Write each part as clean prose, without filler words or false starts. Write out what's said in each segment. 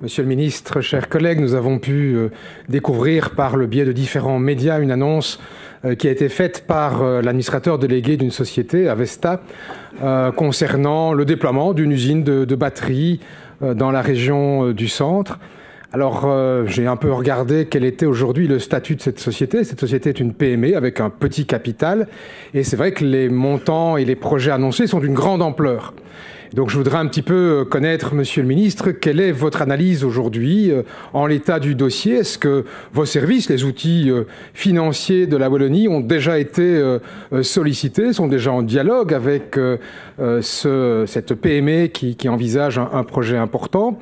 Monsieur le ministre, chers collègues, nous avons pu découvrir par le biais de différents médias une annonce qui a été faite par l'administrateur délégué d'une société, Avesta, concernant le déploiement d'une usine de batteries dans la région du centre. Alors, j'ai un peu regardé quel était aujourd'hui le statut de cette société. Cette société est une PME avec un petit capital. Et c'est vrai que les montants et les projets annoncés sont d'une grande ampleur. Donc, je voudrais un petit peu connaître, Monsieur le Ministre, quelle est votre analyse aujourd'hui en l'état du dossier? Est-ce que vos services, les outils financiers de la Wallonie ont déjà été sollicités, sont déjà en dialogue avec cette PME qui envisage un projet important?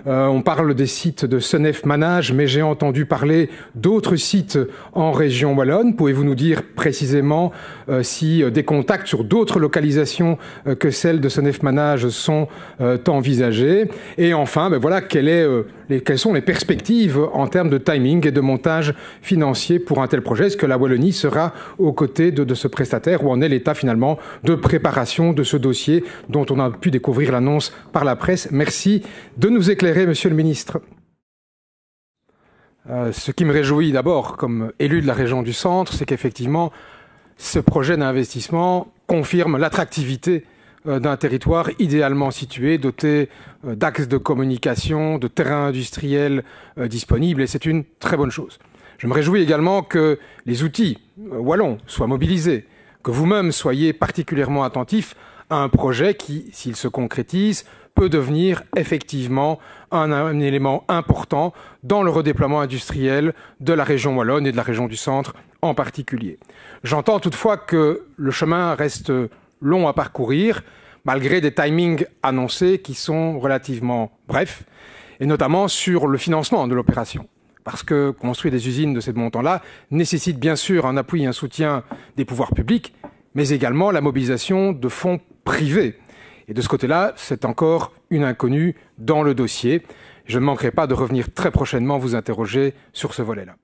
On parle des sites de Senef Manage, mais j'ai entendu parler d'autres sites en région wallonne. Pouvez-vous nous dire précisément si des contacts sur d'autres localisations que celles de Senef Manage sont envisagés? Et enfin, voilà, quelles sont les perspectives en termes de timing et de montage financier pour un tel projet? Est-ce que la Wallonie sera aux côtés de ce prestataire? Où en est l'état finalement de préparation de ce dossier dont on a pu découvrir l'annonce par la presse? Merci de nous éclairer, Monsieur le Ministre. Ce qui me réjouit d'abord comme élu de la région du centre, c'est qu'effectivement ce projet d'investissement confirme l'attractivité d'un territoire idéalement situé, doté d'axes de communication, de terrains industriels disponibles, et c'est une très bonne chose. Je me réjouis également que les outils wallons soient mobilisés, que vous-même soyez particulièrement attentifs à un projet qui, s'il se concrétise, peut devenir effectivement un élément important dans le redéploiement industriel de la région wallonne et de la région du centre en particulier. J'entends toutefois que le chemin reste long à parcourir, malgré des timings annoncés qui sont relativement brefs, et notamment sur le financement de l'opération. Parce que construire des usines de ce montant-là nécessite bien sûr un appui et un soutien des pouvoirs publics, mais également la mobilisation de fonds privés. Et de ce côté-là, c'est encore une inconnue dans le dossier. Je ne manquerai pas de revenir très prochainement vous interroger sur ce volet-là.